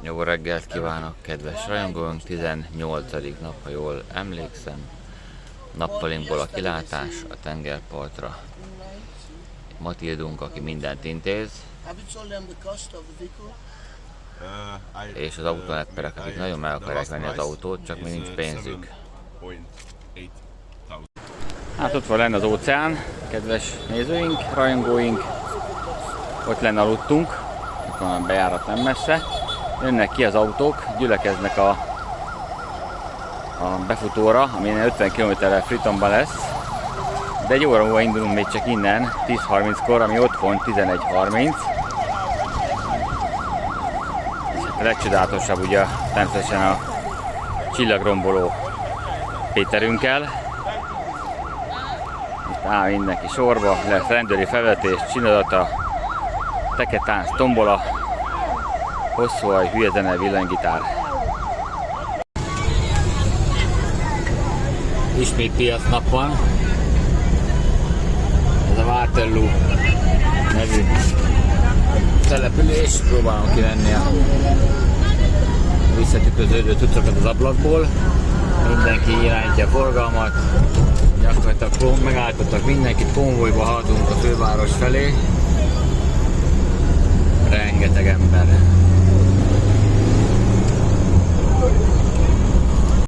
Jó reggelt kívánok, kedves rajongóink! 18. nap, ha jól emlékszem. Nappalinkból a kilátás a tengerpartra. Matildunk, aki mindent intéz. És az autónepperek, akik nagyon meg akarják venni az autót, csak még nincs pénzük. Hát ott van lenne az óceán, kedves nézőink, rajongóink. Ott lenne aludtunk, ott van a bejárat nem messze. Jönnek ki az autók, gyülekeznek a befutóra, ami 50 km-rel Fritonban lesz. De egy óra múlva indulunk még csak innen, 10:30-kor, ami otthon 11:30. A legcsodálatosabb ugye természetesen a csillagromboló Péterünkkel. Itt áll mindenki sorba, lesz rendőri felvetés, csinadata, teketánc, tombola, hosszúhaj, hülye zene, villanygitár. Ismét piacnap van. Ez a Waterloo nevű település. Próbálom kivenni a visszatükröződő cuccokat az ablakból. Mindenki irányítja a forgalmat. Gyakorlatilag megálltottak mindenkit, konvojba haladunk a főváros felé. Rengeteg ember.